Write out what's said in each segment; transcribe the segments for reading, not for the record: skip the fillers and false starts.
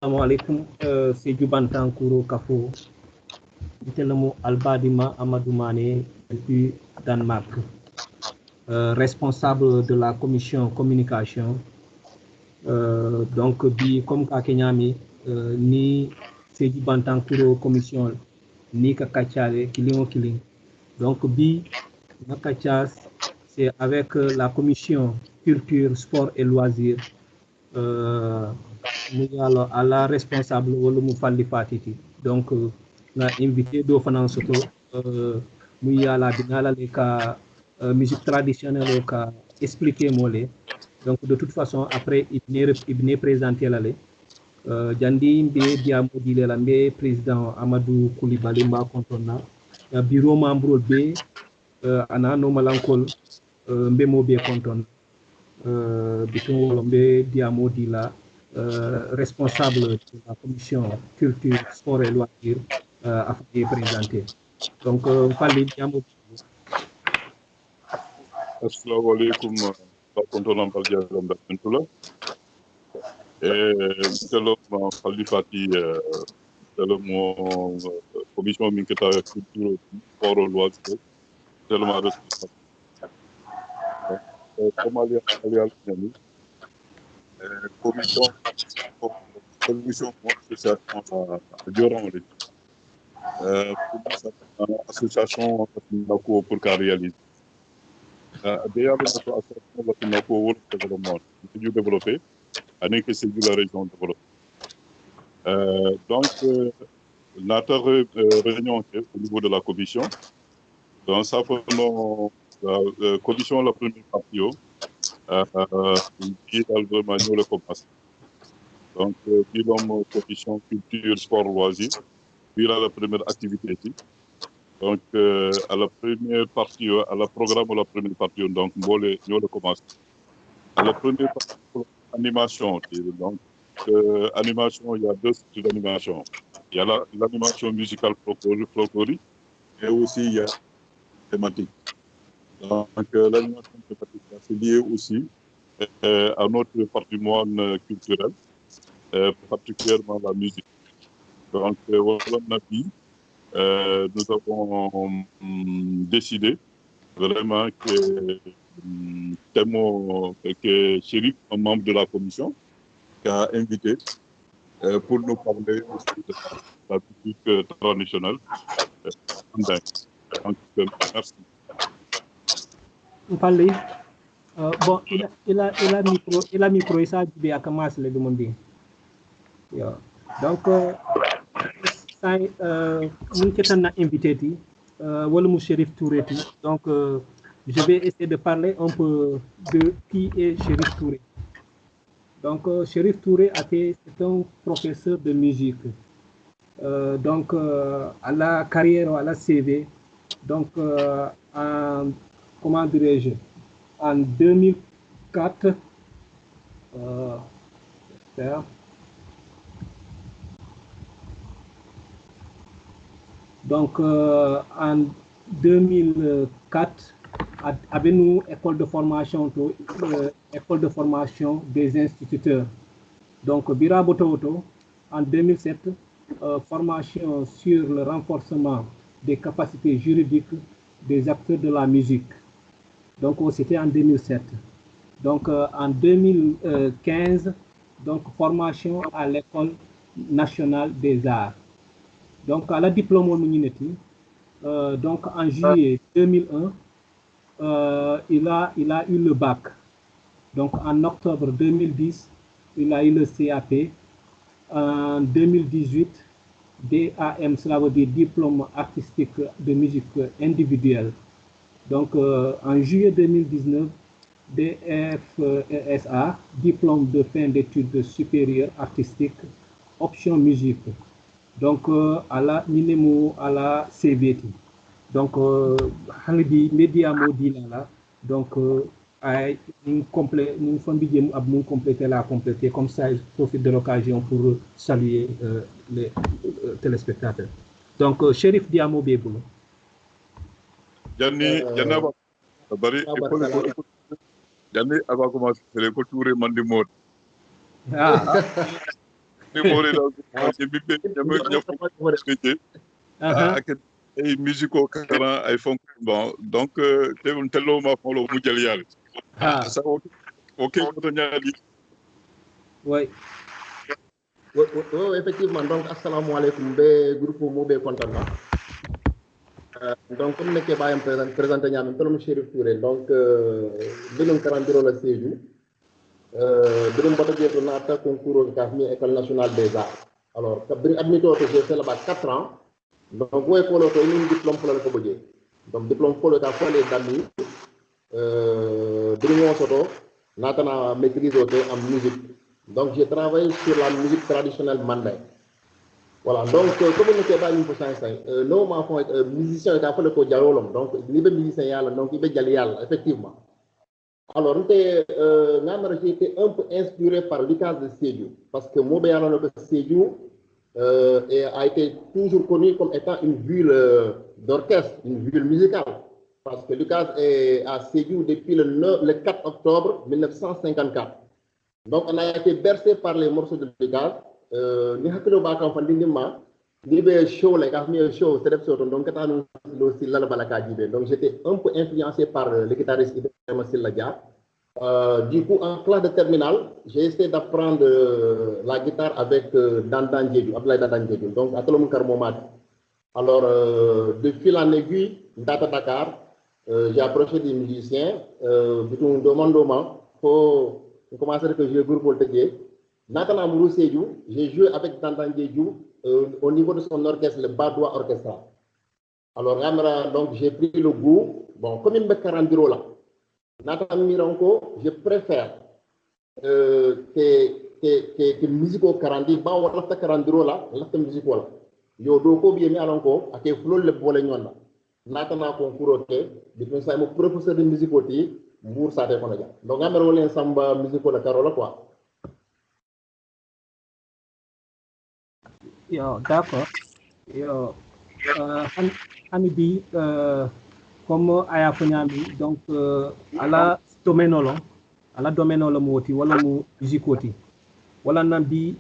Assalamu alaikum, c'est Djubantankuro Kafo. Itelamo Albadima Amadou Mané depuis Danemark, responsable de la commission communication. Donc, comme Kakenyami, ni c'est Djubantankuro commission, ni Kakachale, Kiling. Donc, Nakachas, c'est avec la commission culture, sport et loisirs. À la responsable wala mu falli fatiti donc na invité do fanan soto mu yala binala le ka musique traditionnelle o ka expliquer molé donc de toute façon après ibne présenter la le jandi mbe dia modile la mbe président Amadou Koulibaly mba kontonna bureau membre be ana no malankol mbe mo be kontonna bitum wolo mbe dia modila responsable de la commission culture, sport et loisirs a été présenté. Donc, Fali Diamo. Assalamu alaikum, contrôlant par Diazam Bentula. Et selon Fali Fati, selon commission Minketa culture, sport et loisirs, selon responsable. Commission association Dioran association pour qu'elle réalise. D'ailleurs, l'association pour le développement, c'est du développé, année que c'est de la région développée. Donc, notre réunion au niveau de la commission, dans sa la commission la première partie, qui est vraiment le commence. Donc, bilan commission culture, sport, loisirs, puis là la première activité ici. Donc, à la première partie, à la programme de la première partie, donc, nous le commence. À la première partie, animation. Donc, animation, il y a deux types d'animation. Il y a l'animation musicale folklorique et aussi il y a thématique. Donc, l'animation thématique, c'est lié aussi à notre patrimoine culturel, particulièrement la musique. Donc, voilà, nous avons décidé vraiment que Chérif, un membre de la commission, qui a invité pour nous parler aussi de la musique traditionnelle. Donc, merci. Bon, il a micro, ça dit à commencer le demander. Donc, nous sommes invités, Walou Chérif Touré. Donc, je vais essayer de parler un peu de qui est Chérif Touré. Donc, Chérif Touré c'est un professeur de musique. Donc, à la carrière, à la CV, donc, comment dirais-je, en 2004, donc, en 2004, avec nous, école de formation des instituteurs. Donc, Bira Bototo, en 2007, formation sur le renforcement des capacités juridiques des acteurs de la musique. Donc, c'était en 2007. Donc, en 2015, donc, formation à l'École nationale des arts. Donc, à la diplôme Muniti, donc en juillet 2001, il a eu le bac. Donc, en octobre 2010, il a eu le CAP. En 2018, DAM, cela veut dire diplôme artistique de musique individuelle. Donc, en juillet 2019, DFESA, diplôme de fin d'études supérieures artistiques, option musique. Donc, à la Minemo, à la CVT. Donc, Halibi Media Modila, donc, nous compléter la compléter. Comme ça, je profite de l'occasion pour saluer les téléspectateurs. Donc, Chérif Diamo Béboulo. Yanni, avant de commencer, c'est les couture Mandimot. Ah. memori daal bi ak ay musico karan ay fonk bon donc tegun tello ma folo mu jël yàlla ça ok moto ñaari oui effectivement donc assalamu alaikum be groupe mo be content donc comme nekke bayam présenté ñam tolum Chérif Touré donc binum karandiro la séju binum bata jeeto nata concours kafmi école nationale des arts alors kabri admito to j'ai fait là-bas 4 ans donc ouais pour le diplôme pour le ko donc diplôme pour le ta folé dami binum soto nata na maîtrise en musique donc j'ai travaillé sur la musique traditionnelle mandingue. Voilà, donc comme on était pas une personne, non, ma foi, musicien est à faire le coup de donc il est musicien, donc il est jallial, effectivement. Alors, j'ai été un peu inspiré par Lucas de Sédhiou, parce que Montréal de Sédhiou a été toujours connu comme étant une ville d'orchestre, une ville musicale, parce que Lucas est à Sédhiou depuis le 4 octobre 1954. Donc, on a été bercé par les morceaux de Lucas. Ni hakilo ba kan fandi ma ni be show like afmi show c'est so donc katanu lo silla la balaka jibe donc j'étais un peu influencé par le guitariste Ibrahima Silla Dia. Du coup en classe de terminale j'ai essayé d'apprendre la guitare avec Dandan Djedjou Abdoulaye Dandan Djedjou donc atolum karmomat alors de fil en aiguille data Dakar j'ai approché des musiciens bitum domandoma faut commencer que jouer groupe Voltaire. Natana Mourou Sédhiou, j'ai joué avec Dandan Djedjou au niveau de son orchestre, le Badois Orchestra. Alors, donc j'ai pris le goût, bon, comme il me 40 € là, Nathan Miranko, je préfère que musico 40, bah, on a 40 € là, la musico là. Yo, doko bien mis à l'enco, à que flot le bolé nyona. Nathan a concours, depuis ça, mon professeur de musico, Mour Sate Konaja. Donc, on a roulé ensemble musico la Carola quoi. Yo, d'accord. Yo, Hamibi, comme aya fanyami, donc à la domaine moti, wala mu musicoti, wala nambi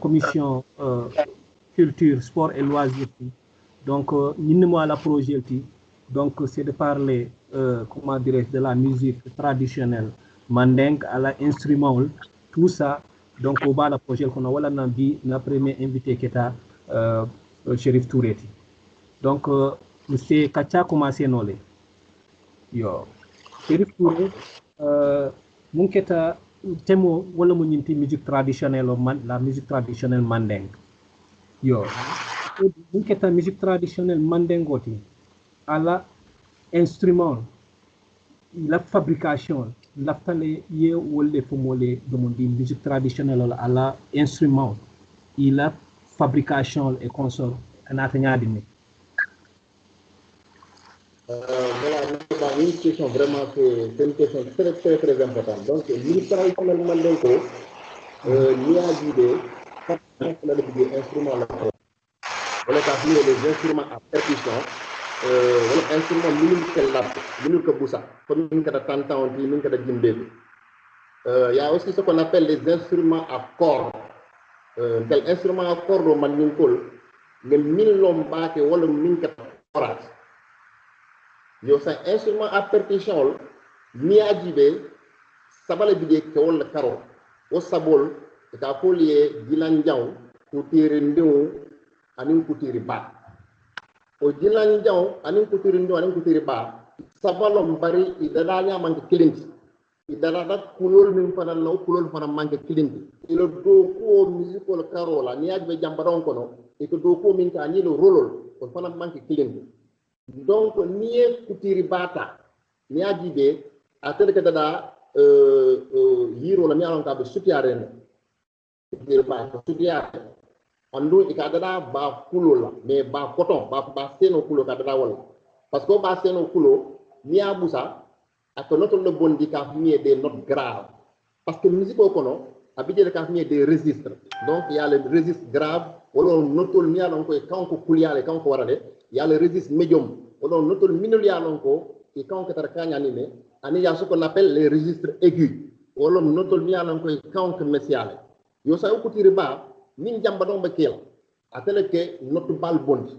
commission culture, sport et loisirs. Donc, nous à la projet, donc c'est de parler, comment dirais-je, de la musique traditionnelle, mandingue à l'instrument, tout ça. Donc, au bas de la projet, qu'on a notre premier invité qui est Chérif Touré. Donc, monsieur Kacha commencé nolé. Yo, Chérif Touré, mon keta temo wala mo ñinti musique traditionnelle la musique traditionnelle mandingue. Yo, mon keta musique traditionnelle mandingoti à la instrument, la fabrication. L'aftale ye wolle fomole demandi musique traditionnelle à la instrument il la fabrication et consort anata ñadini voilà une question vraiment c'est une question très importante donc musique traditionnelle mandingo ni a guidé la de instrument la wala ka les instruments à percussion wala instrument minul que boussa comme min kada tantan on min kada jimbe il y a aussi ce qu'on appelle les instruments à cordes tel instrument à cordes man min kol ne min lomba ke wala min ka orat yo sa instrument à percussion ni ajibe sabale bide ke wala karo o sabol ka polier dilan jaw ko tire ndew anin ko tire ba o jilan jaw anin ko tire ndew anin ko tire ba sabalom bari idala nya man kilinti idala da kulol min fana law kulol fana man kilinti ilo do ko musical carola ni ajibe jambaron kono e ko do ko min ka ni lo rolol ko fana man kilinti donc ni e kutiri bata ni ajibe atel ke dada yiro la mi alon ka be sutiare ne kutiri bata sutiare andu e ka dada ba kulo la mais ba coton ba seno kulo ka dada wala parce que ba seno kulo ni abusa ak noto le bondi ka mi des notes graves parce que musique o kono abidé le ka mi des registres donc il y a le registre grave wala notol mi alon ko kanko kuliale kanko warale il y a le registre médium wala notol minul ya alon ko et kanko tar kanya ni ne ani ya ce qu'on appelle les registres aigus wala notol mi alon ko kanko messiale yo sa ko tiri ba min jamba don ba kel atele ke notu bal bondi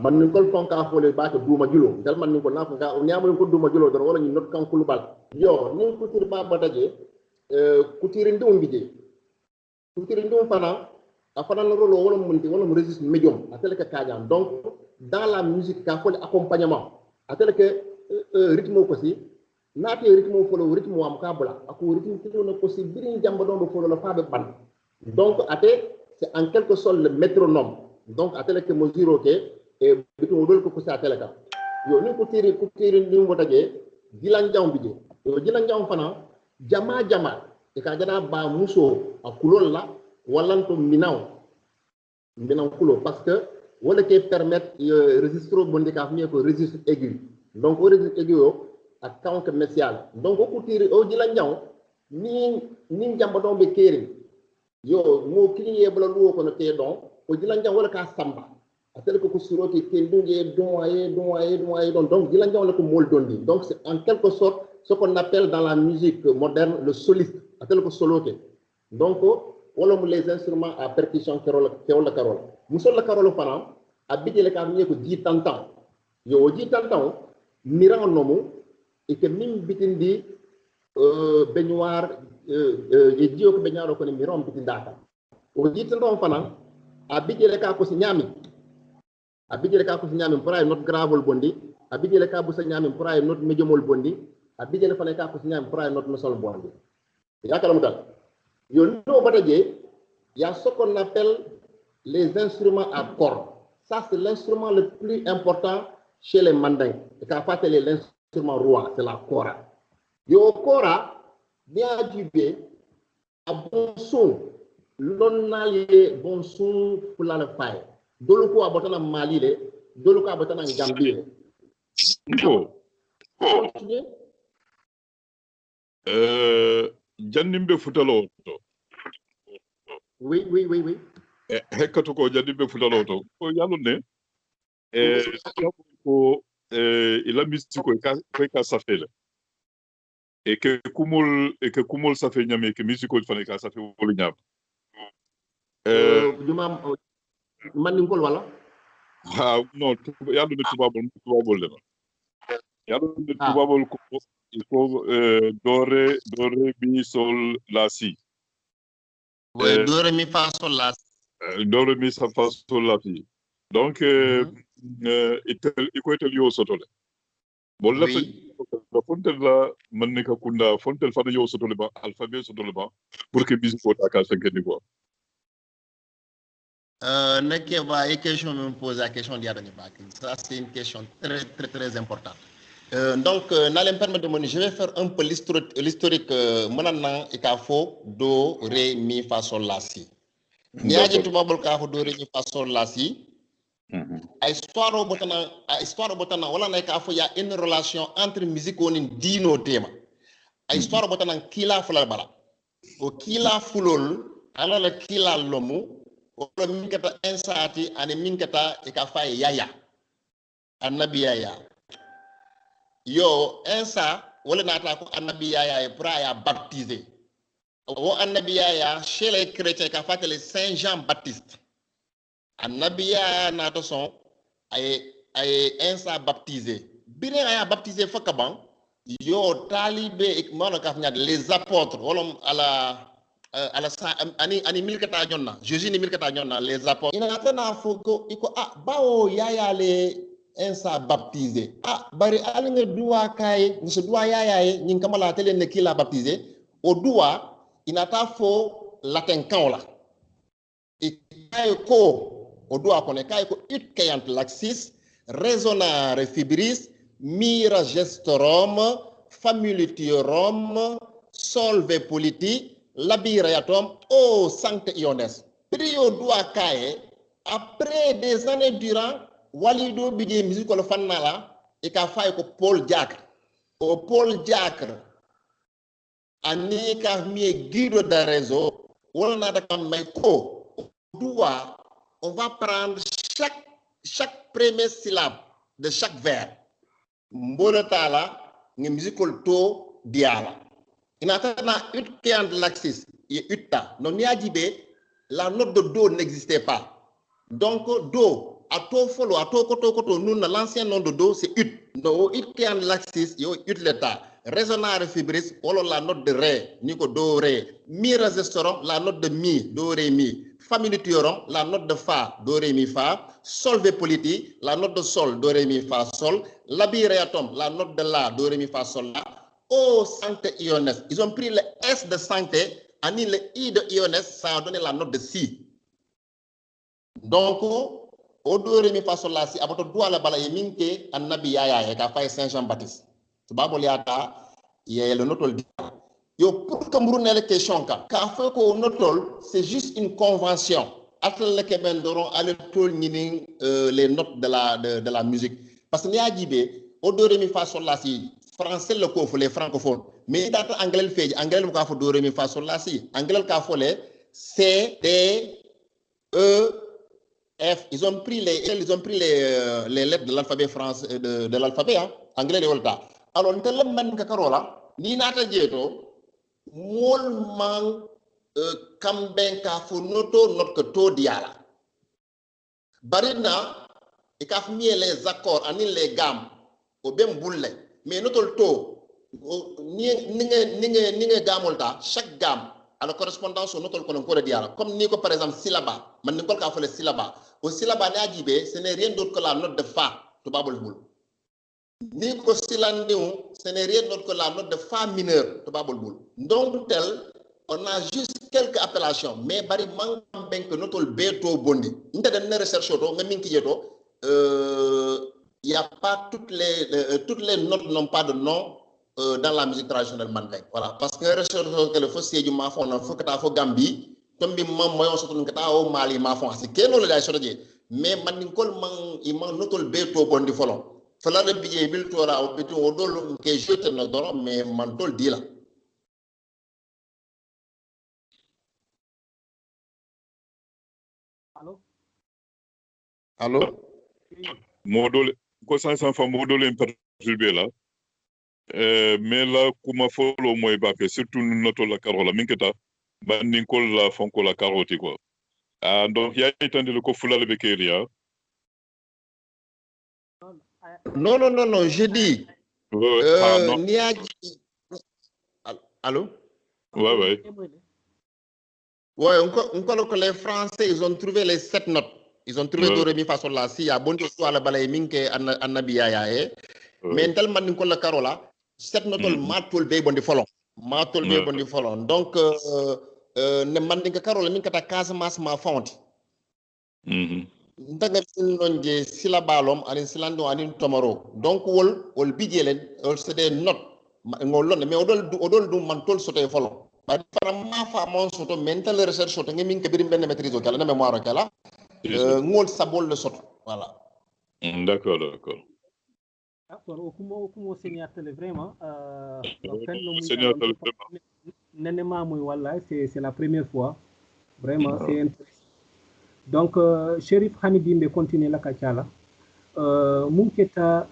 man ni ko fonka fole ba ko duma julo dal man ni ko na ko ga o nyamul ko duma julo do wala ni not kan kulu bal yo ni ko tiri ba bataje ku tiri ndum bije ku tiri ndum fana afana no rolo wala munti wala registre médium atele ke kadiam donc dans la musique ka fole accompagnement atele ke rythme ko si naate rythme folo rythme am ka bula ako rythme tilo no ko si birin jamba don do folo la fa be ban donc ate c'est en quelque sorte le métronome donc atele ke mesure ke e bitu dol ko sa atele ka yo ni ko tiri ni mo daje gilan jam bije yo gilan jam fana jama e ka jana ba muso akulol la walanto minaw kulo parce que wala ke permettre registre bondi ka fami ko registre aigu donc o registre aigu yo ak kanke messial donc ko tiri o gilan jam ni jamba don be keri yo mo kiliye bala luwo ko no te don o gilan jam wala ka samba atele ko suroki kendunge doye donc gilan jam wala ko mol dondi donc c'est en quelque sorte ce qu'on appelle dans la musique moderne le soliste atele ko soloke donc wala les instruments à percussion carole musol la carole fana abide le ka ko di tantan yo di tantan miran nomu et que mim bitindi baignoire e dio ko baignoire ko ni miran bitindaka o di tantan fana abide le ka ko si nyami pour ay note grave bondi abide le ka bu sa nyami pour ay note medium bondi abide le fana ka ko si nyami pour ay note no sol bondi yakala mutal yo no bataje il y a ce qu'on appelle les instruments à cordes. Ça, c'est l'instrument le plus important chez les mandingues. Et qu'à fait, c'est l'instrument roi, c'est la kora. Yo kora, bien du bien, à bon son, l'on a les bons sons pour la faille. Doluko a botan en Mali, doluko a botan en Gambie. Continuez. Jandimbe futalo. Oui. Hekkato ko jandimbe futalo to. Ko yalone ko ila mistiko ka safela. Et que kumul safe nyame que mistiko fane ka safe wolu nyam. Duma man ngol wala? Non, yalone tubabol le. Yalone tubabol ko il faut dore mi sol la si. Ouais, dore mi fa sol la si. Dore mi fa sol la si. Donc il faut être yo sotole. Bon la fontel la man ne ka kunda fontel fa yo sotole ba alphabet sotole ba pour que bis ko ta ka sanke quoi. Nekke ba et question me pose la question d'y aller pas. Ça c'est une question très importante. Donc, je vais faire un peu l'historique maintenant et qu'il faut do, ré, mi, fa, sol, la, si. Niaje tu babol ka do, ré, mi, fa, sol, la, si. Histoire au botana, voilà, il y a une relation entre musique et dino thème. Histoire au botana, kila fula bala. O kila fulol, alors le kila lomu, o minkata insati, ane minkata e ka fa yaya. Annabi yaya. Yo ensa wala nata ko annabi yaya e pra ya baptisé o annabi yaya chez les chrétiens ka fatale Saint Jean Baptiste annabi yaya nata son ay ensa baptisé bire aya baptisé fakaban yo talibé ek mono ka fanya les apôtres wala ala ani milkata jonna Jésus ni milkata jonna les apôtres ina tana foko iko bawo yaya le ensa baptisé bari alinga duwa kay ni so duwa yayaye nyin kamala tele ne kila baptisé o duwa inata fo latin kanla e kay ko o duwa ko ne kay ko ut kayant laxis resonare fibris mira gestorum familitiorum solve politi labirayatum o sancte iones prio duwa kay après des années durant walido bije musical fannala e ka fay ko Paul Diacre o Paul Diacre ani ka mi guido da réseau wala na da kam may ko doit on va prendre chaque première syllabe de chaque vers mbolo tala ngi musical to diala ina tana ut kayant laxis utta. Non, Niadjibé, la note de Do n'existait pas. Donc, Do, à to follow, à to koto, nous, l'ancien nom de Do, c'est ut. Donc, ut qui est en l'axis, yo ut l'état. Résonare fibris, polo la note de Ré, nico Do, Ré. Mi resistoron, la note de Mi, Do, Ré, Mi. Fa minutioron, la note de Fa, Do, Ré, Mi, Fa. Solve politi, la note de Sol, Do, Ré, Mi, Fa, Sol. Labiréatum, la note de La, Do, Ré, Mi, Fa, Sol, La. O sancte iones. Ils ont pris le S de sancte, a mis le I de iones, ça a donné la note de Si. Donc, au Do, Ré, Mi, Fa, Sol, La, Si, abato doua la bala yeminke, annabi yaya, ka faye Saint-Jean-Baptiste. Tu vas voir, il y a le notol. Yo, pour que nous ayons question, car fait que notol, c'est juste une convention. Après le Québec, les notes de la musique. Parce que nous avons au Do, Ré, Mi, Fa, Sol, La, Si, français le coffre, les francophones. Mais dans l'anglais, le fait, anglais le coffre Do, Ré, Mi, Fa, Sol, La, Si. Anglais le coffre, C, D, E, F. Ils ont pris les lettres de l'alphabet français, de l'alphabet, hein, anglais et olta. Alors, nous avons même Karola, ni nata jeto, mol man kamben ka fo noto not que to diala. Barina, et kaf mié les accords, anil les gammes, au bien boule. Mais notre to, ni gamolta, chaque gamme a la correspondance au notre qu'on diala. Comme Nico par exemple syllaba, man Nicole ka fait le syllaba. Au syllaba n'ajibé, ce n'est rien d'autre que la note de Fa, to babol boule. Nico Silandéon, ce n'est rien d'autre que la note de Fa mineur, to babol boule. Donc tel, on a juste quelques appellations, mais bari manque bien que notre beto bondi. Nous avons une recherche auto, même il n'y a pas toutes les notes n'ont pas de nom dans la musique traditionnelle mandingue. Voilà, parce que recherche que le faut c'est du mafon, il faut que tu Gambie, tombi mam moyon surtout que tu au Mali mafon, c'est que nous le dire. Mais maninkol man il man notre beto bondi folon. Fala le billet bil tora au beto au dolo que je te ne doro mais mantol dit là. Allô? Allô? Modole, ko sans fa modole perturbé là. Mais là, comment follow moi baké, surtout notre la carola, minketa, ninkol la fonko la carotte quoi. Donc, il y a étendu le kofula le bekeria. Non, je dis. Non. Allô? Ouais. Ouais, encore que les Français, ils ont trouvé les 7 notes. Ils ont trouvé Do, Ré, Mi, Fa, Sol, La, Si. Il y a bon Dieu, soit la balaye minke annabiya. Mais tellement nous la carola, 7 notes, matol be bon de folon. Matol be bon de folon. Donc, ne mandinka carola minka ta Casamance ma fonte. Ndaga non je syllabalom anin silando anin tomoro. Donc, wol bidjelen, c'est des notes. Ngolon, mais odol du mantol sote folon. Ma femme soto mental recherche soto ngi ke birim ben maîtrise kala na mémoire kala ngol sabol le soto voilà. D'accord. Au kumo seniatele vraiment c'est la première fois vraiment c'est intéressant. Donc Chérif Hamidimbe continue la kachala munketa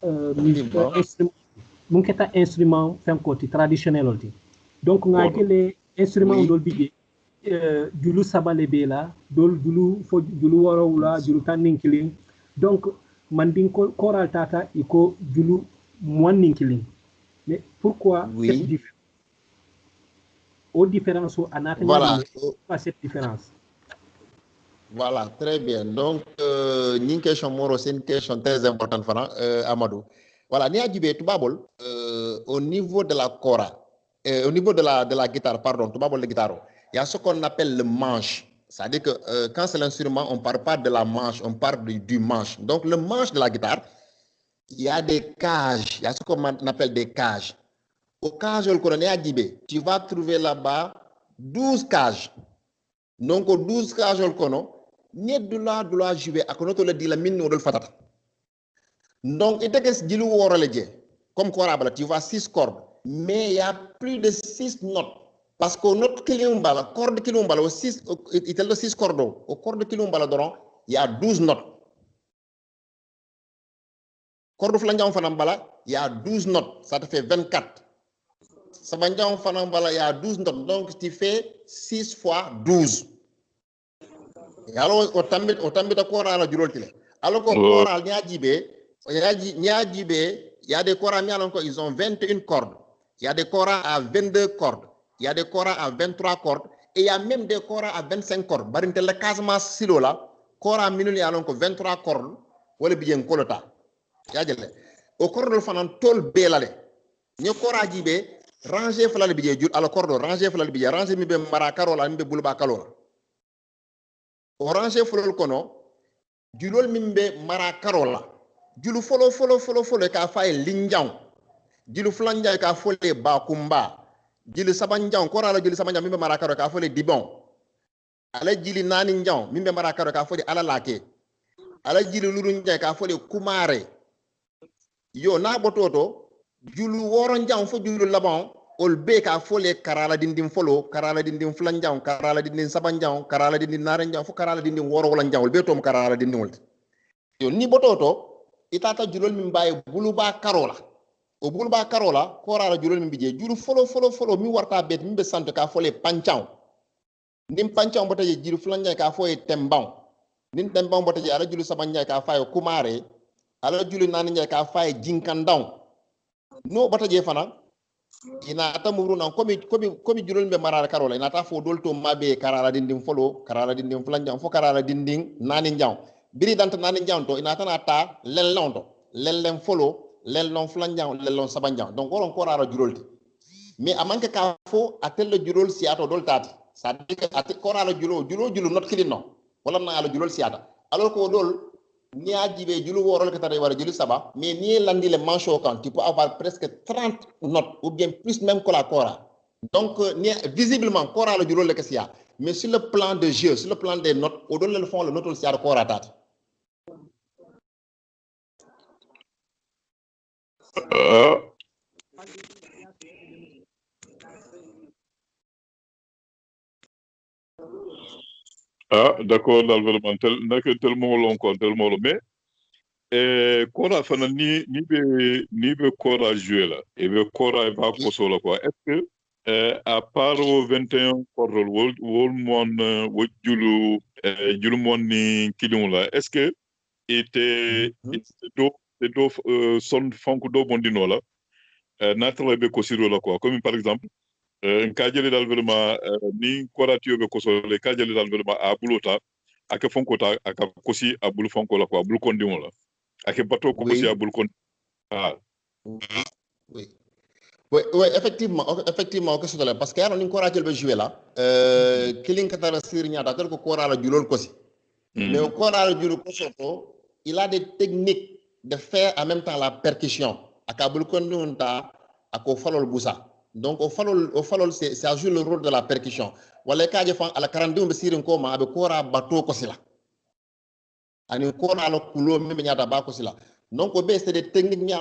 instrument fenkoti traditionnel olti. Donc nga jele instrument dol bigé dulu sabale bela dol dulu fo dulu warawula dulu tanninkiling. Donc manding choral tata iko dulu moinninkiling. Mais pourquoi cette différence? Aux différences voilà. Pas cette différence. Voilà, très bien. Donc une question moro, c'est une question très importante Amadou. Voilà, au niveau de la kora, au niveau de la guitare, pardon, le guitare, il y a ce qu'on appelle le manche. C'est-à-dire que quand c'est l'instrument, on ne parle pas de la manche, on parle du manche. Donc le manche de la guitare, il y a des cages, il y a ce qu'on appelle des cages. Au cage, tu vas trouver là-bas 12 cages. Donc, aux 12 cages, ni de la jouer à connaître le dit la mine ou le fatata. Donc, il y a comme quoi, tu vois 6 cordes, mais il y a plus de 6 notes. Parce qu'au note kilumbala, corde kilumbala, au 6, il y a 6 cordes. Au corde kilumbala, il y a 12 notes. Corde flangeant fanambala, il y a 12 notes. Ça te fait 24. Sabanjang Fanan Bala, il y a 12 notes. Donc, tu fais 6 fois 12. Et alors, au tambi de Kora, la Djurotile. Alors qu'au Kora, il y a des Koras, ils ont 21 cordes. Il y a des Koras à 22 cordes. Il y a des Koras à 23 cordes. Et il y a même des Koras à 25 cordes. Barintele Kazma Silo là, Kora minuli a 23 cordes. Ou le bien Kolota. Au corps de Fanan, tol belale. Ni Kora Djibé, ranger fala le billet, alors cordo, ranger fala le billet, ranger mi be marakarola, mi be bulba kalola. Orange folol kono, julol mimbe marakarola. Julu folo ka fa linjang. Julu flanja ka fole bakumba. Julu sabanjang kora la julu sabanjang mimbe marakaro ka fole dibon. Ala jili nani njang mimbe marakaro ka fole ala lake. Ala jili lurunja ka fole kumare. Yo na bototo julu woronjang fo julu labon ol be ka fole karala dindim folo karala dindim flanjang karala dindim sabanjang karala dindim naranjang fo karala dindim woro wala njang ol be tom karala dindim wol yo ni bototo itata julol min baye buluba karola o buluba karola korala julol min bije julu folo mi warta bet mi be sante ka fole panchang nim panchang botaje julu flanjang ka fole tembang nin tembang botaje ala julu sabanjang ka faye kumare ala julu naranjang ka faye jinkandang no botaje fana ina ata muru nan komi julol be marala karola ina ta fo dolto mabe karala dindin folo karala dindin flanjang fo karala dindin nani njang biri danta nani njang to ina ta ta lellonto lellen folo lellon flanjang lellon sabanjang donc on ko rara julolti mais amanke ka fo atel le julol siato doltati ça dit que at ko rara julo not kilino wala na ala julol siata alors ko dol ni a jibe julu worol ke tare wara julu saba mais ni landi le mancho quand tu peux avoir presque 30 notes ou bien plus même que la kora donc visiblement kora le julu le kesia mais sur le plan de jeu sur le plan des notes au don le fond le note aussi à kora tat d'accord dal vraiment tellement long tellement long mais kora fana ni be kora jouer là et be kora va koso la quoi est-ce que à part au 21 corol wol mon wojulu julu mon ni kilon là est-ce que était do son fonko do bondino la natala be kosiro la quoi comme par exemple kajele dal vraiment ni koratio be koso le kajele dal vraiment a bulota aka fonko ta aka kosi a bulu fonko la quoi bulu kondimo la ake bateau ko aussi à Boulkon. Ah. Oui, effectivement, que c'est parce qu'il y a un courage de jouer là. Killing Katara Syria, d'accord, que courage du lol aussi. Mais au courage du lol il a des techniques de faire en même temps la percussion. À Kaboulkon, on a à Kofalol Boussa. Donc, au falol, ça joue le rôle de la percussion. Voilà, quand je fais à la 42, je suis encore avec courage bateau aussi là. Ani courage le couloir, même il y a d'abord aussi là. Donc, c'est des techniques qui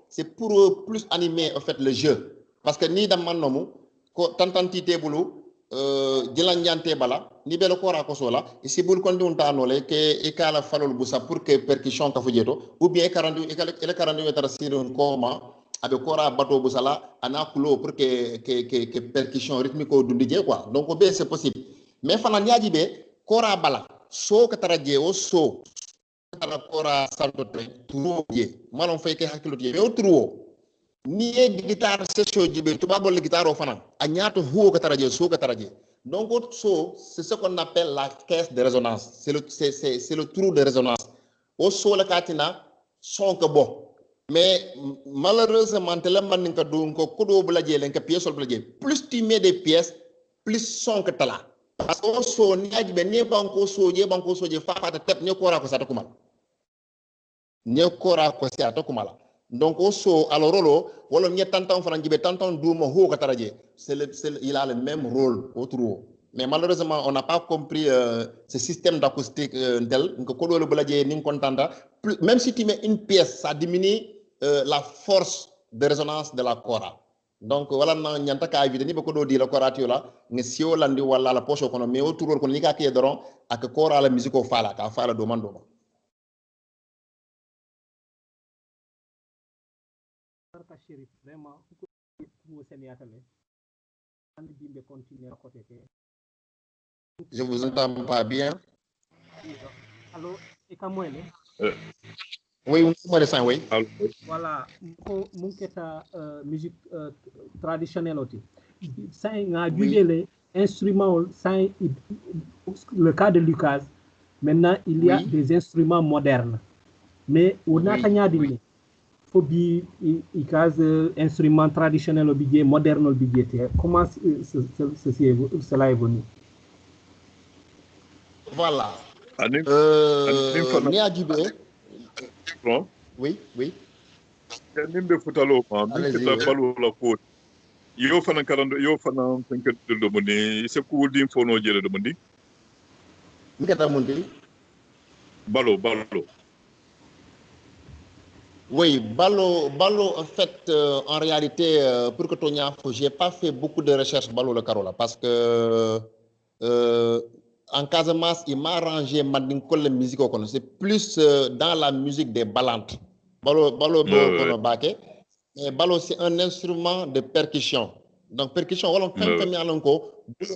c'est pour plus animer en fait le jeu parce que ni dans manomu ko tantantité bulu dilanyante bala ni belo ko rakoso la ici bul kon dun tano le ke e kala falol busa pour que percussion ka fujeto ou bien 42 e 42 tara siron koma abe kora bato busala ana kulo pour que percussion rythmique o dundije quoi donc c'est possible mais fana niaji be kora bala so ka tara je o so ala kora salto turo je malon fay ke hakilo je o turo ni e guitare session jibe to babol guitare o fana a nyato huo ka taraje so ka taraje donc so c'est ce qu'on appelle la caisse de résonance c'est le trou de résonance o so la katina son ka bo mais malheureusement tele man ka do ko kodo bla je len ka pièce bla je plus tu mets des pièces plus son ka tala parce que so ni aji be ne banko so je fa fa ta tep ne ko ra ko sa ta kumal ne kora ko si ata kumala donc so alors rolo wala ñe tantan fana jibe tantan duma ho ka taraje il a le même rôle autre mais malheureusement on n'a pas compris ce système d'acoustique tel que ko do le bladje ni contenta même si tu mets une pièce ça diminue la force de résonance de la kora donc wala na ñanta ka éviter ni ba ko do di la kora tiola ngi sio landi wala la poche kono mais autour ko ni ka ke doron ak kora la musique fala ka fala do mando Chérif vraiment Je vous entends pas bien. Allô, et comment elle Oui, oui. Voilà, mon musique traditionnelle aussi. Ça a les instruments, le cas de Lucas. Maintenant, il y a des instruments modernes. Mais on a il faut bien instrument traditionnel obligé, moderne obligé. Comment cela évolue? Voilà. Oui. Nimbe futalo ma minkita balu la ko yo fana karando yo fana tanke do moni se ko dim fono jele do moni minkata mundi balo oui balo en fait en réalité pour que Tonya j'ai pas fait beaucoup de recherches balo le Carola parce que en Casamance il m'a arrangé la musique c'est plus dans la musique des balantes balo kono baké mais balo c'est un instrument de percussion donc percussion wala fem yalanko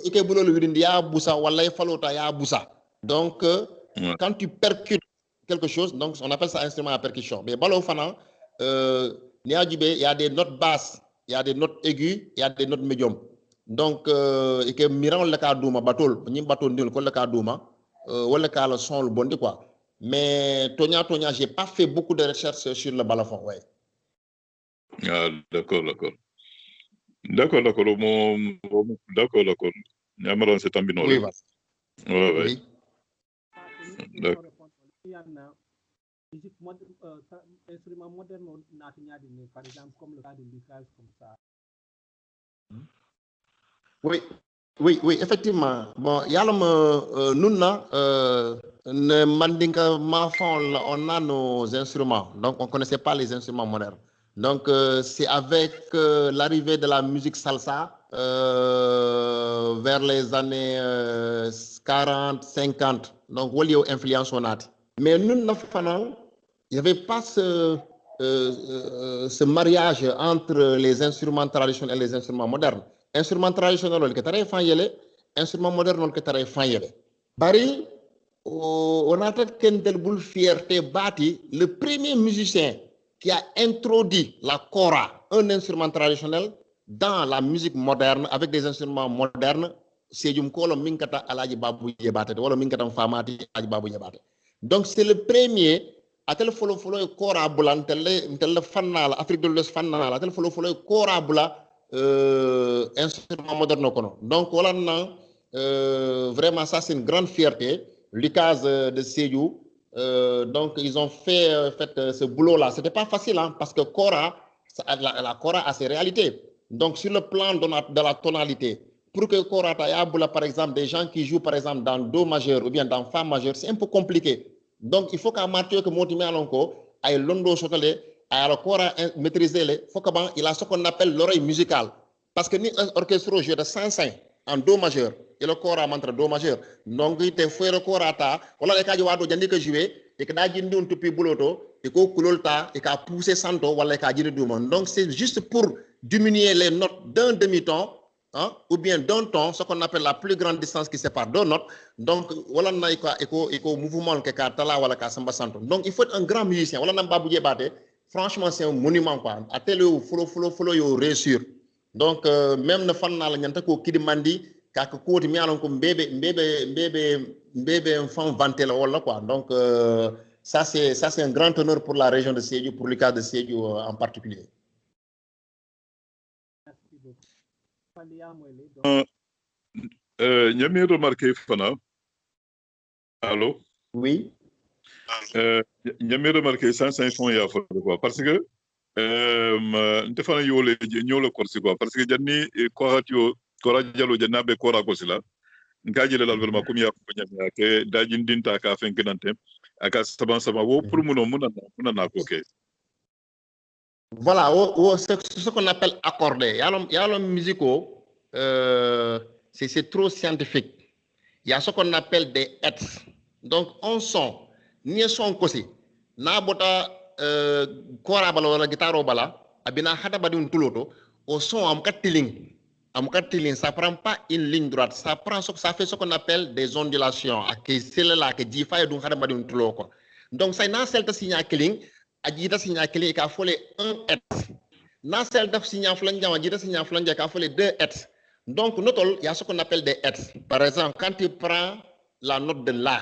ike bulo le widindi ya busa wala falota ya busa donc quand tu percutes quelque chose donc on appelle ça instrument à percussion mais balo fana il y a des notes basses il y a des notes aiguës il y a des notes médium donc ike miran le ka duma batol ñi batol ndil ko le ka duma wala ka le son le bondi quoi mais Tonya j'ai pas fait beaucoup de recherches sur le balafon ouais. Ah, d'accord. D'accord. Nyamaran c'est tambino. Oui, voilà. Oui. Instrument moderne, par exemple, comme le cas de Lucas, comme ça. Oui, effectivement. Bon, il y a nous, ne Mandinka Mafon, on a nos instruments. Donc, on ne connaissait pas les instruments modernes. Donc, c'est avec l'arrivée de la musique salsa vers les années 40, 50. Donc, il y a influence on a. Mais nous, il n'y avait pas ce mariage entre les instruments traditionnels et les instruments modernes. Instrument traditionnel le ketare fanyele instrument moderne le ketare fanyele bari on a peut-être qu'un boule fierté bâti le premier musicien qui a introduit la kora un instrument traditionnel dans la musique moderne avec des instruments modernes c'est Kolo Minkata Alaji Babu Yebate wala Minkata Famati Alaji Babu Yebate donc c'est le premier à tel follow kora bulan tel fanal Afrique de l'Ouest fanal à tel follow kora bula instrument moderne. Donc, voilà, vraiment, ça, c'est une grande fierté. Lucas de Sédhiou, donc, ils ont fait ce boulot-là. Ce n'était pas facile, hein, parce que Kora, la Kora a ses réalités. Donc, sur le plan de la tonalité, pour que Kora Tayaboula, par exemple, des gens qui jouent, par exemple, dans Do majeur ou bien dans Fa majeur, c'est un peu compliqué. Donc, il faut qu'à Mathieu, que Montimé Alonko, aille Londo Sotole, alors Kora maîtriser les faut que il a ce qu'on appelle l'oreille musicale parce que ni un orchestre joue de 105 en do majeur et le Kora montre do majeur donc il te fait le Kora ta wala le kaji wado jandi que jouer et que da jindi on tupi buloto et ko kulolta et ka pousser santo wala ka jindi du monde donc c'est juste pour diminuer les notes d'un demi-ton hein, ou bien d'un ton ce qu'on appelle la plus grande distance qui sépare deux notes donc wala na iko mouvement que ka tala wala ka samba santo donc il faut être un grand musicien wala na babu jebate. Franchement, c'est un monument quoi. À tel follow yo réussir. Donc même ne fan na la ñanta ko kidimandi ka ko mi alon ko mbébé enfant vanté la wala quoi. Donc ça c'est un grand honneur pour la région de Sédhiou pour le cas de Sédhiou en particulier. Ñami remarqué fana. Allô? Oui. Ñami remarqué 105 fonds ya quoi parce que ndefana yole ñolo korsi quoi parce que janni ko hatio ko rajalo jannabe ko ra ko sila ngaji le vraiment comme ya ko ñami ke dajin dinta ka fenkinante aka saban wo pour muno munana ko ke voilà c'est ce qu'on appelle accordé yalo musico c'est trop scientifique il y a ce qu'on appelle des hertz donc un son ni son kosi na bota kora bala wala gitaro bala abina hata badi un tuloto au son ça prend pas une ligne droite, ça fait ce qu'on appelle des ondulations. C'est là que dit faille donc donc ça n'a celle de signal killing, a dit signal killing qui a folé 1 Hz. N'a celle de signal flange, a dit signal flange qui a folé 2 Hz. Donc il y a ce qu'on appelle des Hz. Par exemple, quand tu prends la note de la,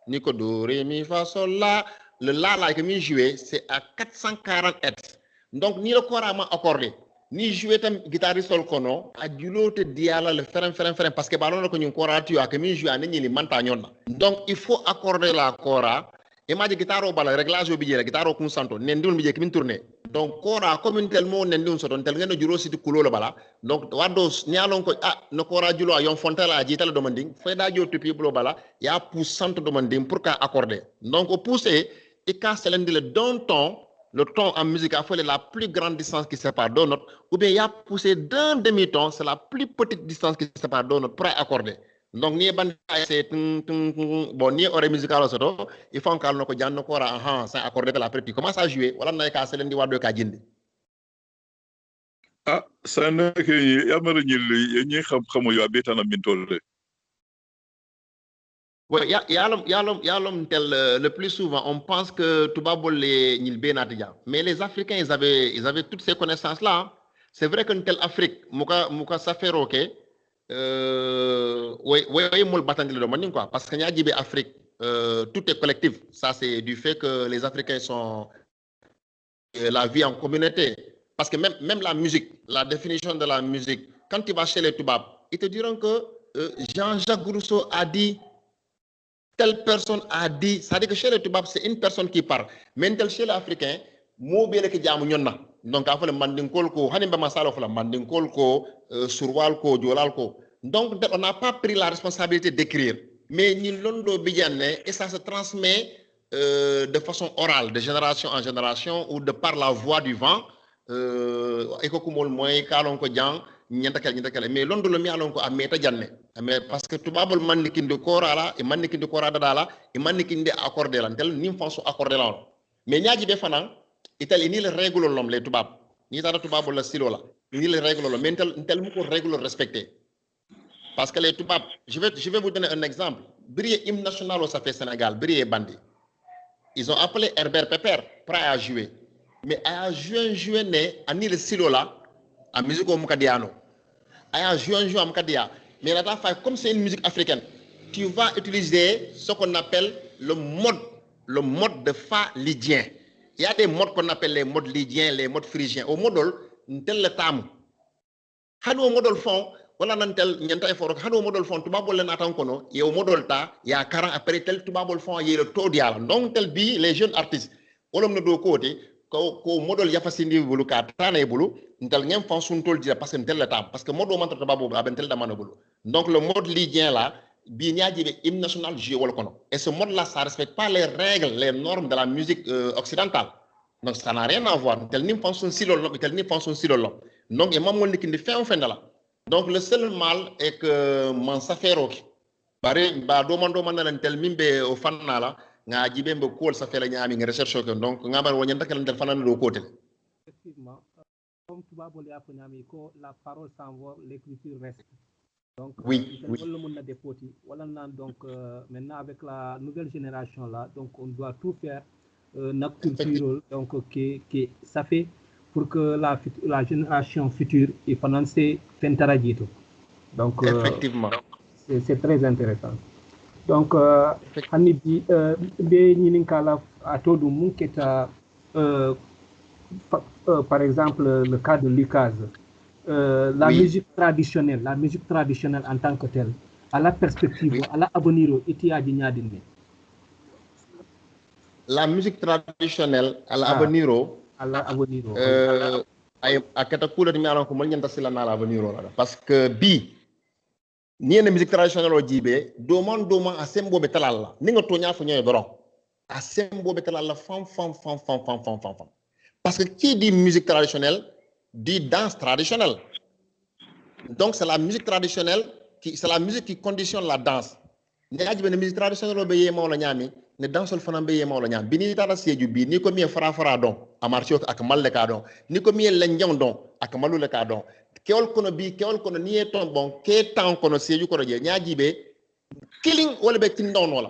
Nico do ré mi fa sol la, le la là que mi joué, c'est à 440 Hz. Donc ni le corps a accordé. Ni jouer tam guitariste sol kono a julote diala le ferem parce que ballon ko ñu kora tu a que mi jouer ni ni manta ñonna. Donc il faut accorder la kora et ma guitare bala réglage bi jere guitare ko santo nen diwul mi je ki min tourner. Donc kora comme tel mo nen diwul soton tel ngeno juro siti kulo la bala. Donc wado nyalon ko no kora julo yon fontela jital demanding fay da jo tupi bulo bala ya pour centre demanding pour ka accorder. Donc au pousser et ka selende le don ton. Le ton en musique a fait la plus grande distance qui sépare deux notes, ou bien il y a poussé d'un demi-ton, c'est la plus petite distance qui sépare deux notes pour accorder. Donc, ni ban c'est bon ni oreille musicale il faut qu'on ko janno ko ra ça accorder de la petite. Comment ça jouer? Wala na ka selen di wado ka jindi. Ah, ça n'a que yamara ñi xam yo betana min tolle. Oui, il y a l'homme tel le plus souvent, on pense que Toubabol les Nilbenatija. Mais les Africains, ils avaient toutes ces connaissances-là. Hein. C'est vrai qu'une telle Afrique, Mouka Safero, ok, parce qu'il y a dit Afrique, tout est collectif. Ça, c'est du fait que les Africains sont la vie en communauté. Parce que même la musique, la définition de la musique, quand tu vas chez les Toubab, ils te diront que Jean-Jacques Rousseau a dit. Telle personne a dit, ça veut dire que chez les Toubab, c'est une personne qui parle. Mais chez les Africains, mot bien que jamu nyonna. Donc, il faut le mandinkol ko, hanimba masalo faut le mandinkol ko, surwal ko, jolal ko. Donc, on n'a pas pris la responsabilité d'écrire. Mais ni londo bidjane, et ça se transmet de façon orale, de génération en génération, ou de par la voix du vent. Ekokumol moy kalon ko jang mais londo le mi alon ko ameta janne mais parce que tubabol mannikin de korala e mannikin de korada dala e mannikin de accorder lan tel nim fonso accorder lan mais ñaaji be fanan itali ni le règle lom les tubab ni tara tubabol la silo la ni le règle lom mais tel mu ko règle respecter parce que les tubab je vais vous donner un exemple briller hymne national au Safé Sénégal briller bandi ils ont appelé Herbert Pepper prêt à jouer mais à juin né ani le silo là en musique au Mukadiano à juin à Mukadia mais là comme c'est une musique africaine tu vas utiliser ce qu'on appelle le mode de fa lydien il y a des modes qu'on appelle les modes lydiens les modes phrygiens au modol tel le tamu hado modol fond wala nan tel ñanta foro hado modol fond tubabol le natan kono et au modol ta il y a 40 après tel tubabol fond il y a le taux diala donc tel bi les jeunes artistes wolom na do côté ko modol yafasindi bulu ka tane bulu ntel ngem fon sun tol dira parce que tel la tam parce que modo manto babo aben tel da manabulu donc le mode lydien là bi ñaaji be hymne national joué wala kono et ce mode là ça respecte pas les règles les normes de la musique occidentale donc ça n'a rien à voir tel ni fon sun silol tel ni fon sun silol donc et mamol nikindi fin là donc le seul mal est que man safero bare ba do man nan tel mimbe o fanna la nga jibe mbe kool sa fela ñaami nga recherche ko donc nga bar wonya ndakal ndel fanan do côté effectivement comme tubabol ya ko ñaami ko la parole s'envole l'écriture reste donc oui wala mën na dépoti wala nan donc maintenant avec la nouvelle génération là donc on doit tout faire nak culture donc qui ça fait pour que la génération future et financer tentarajito donc effectivement c'est très intéressant donc hanni bi be ñinin kala atodu munketa par exemple le cas de Lucas la musique traditionnelle en tant que telle à la perspective à la avenir itiaji ñadinne la musique traditionnelle à la avenir ay akata kula mi alon ko mo ñanta sila na la avenir parce que bi ni une musique traditionnelle au Djibé, demande à Sembo Betalala. Ningo Tonya Fonyo Doron. À Sembo Betalala, fam. Parce que qui dit musique traditionnelle, dit danse traditionnelle. Donc c'est la musique traditionnelle, c'est la musique qui conditionne la danse. N'y une musique traditionnelle au Béyé Maolanyami, ne danse le Fanam Béyé Maolanyam. Bini Tara Siédu, ni comme fara don. amartio ak malle ka don ni ko mi lenjang don ak malu le ka don kewol kono ni e ton bon ke tan kono seju kono je nyaaji be killing wala be kindon wala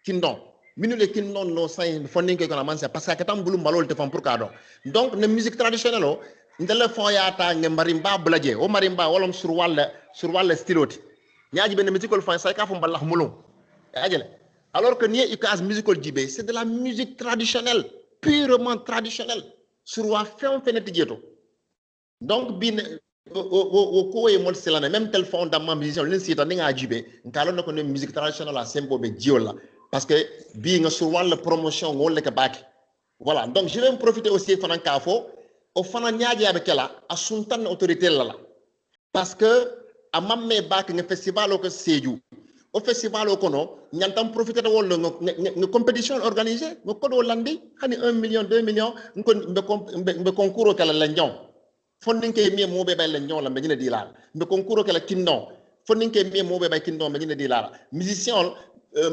kindon minule kindon no say fondin ke kono man c'est parce que tam bulu malol te fam pour ka don donc ne musique traditionnelle o ndele fon yaata nge marimba blaje o marimba wolom sur walla styloti nyaaji be ne musical fon say ka fo mbalax mulum ajele alors que ni ukaz musical jibe c'est de la musique traditionnelle purement traditionnelle sur wa fem feneti jeto donc bin o ko e mol selane même tel fond dans ma musicien len sita nga jibe ngalo nako ne musique traditionnelle la sembo be jiola parce que bi nga sur walla promotion ngol ke baki voilà donc je vais me profiter aussi fanan kafo o fana nyaaji abe kala asuntan autorité la parce que a mamme bak nga festival ko seju au festival ko no nyantam profiter de wol nga compétition organisée ngo kodo landi hani 1 million 2 millions be concours kala la ñaw fondinke mi mo be bay la ñaw la be ñina di la be concours kala kinno fondinke mi mo be bay kinno be ñina di la musicien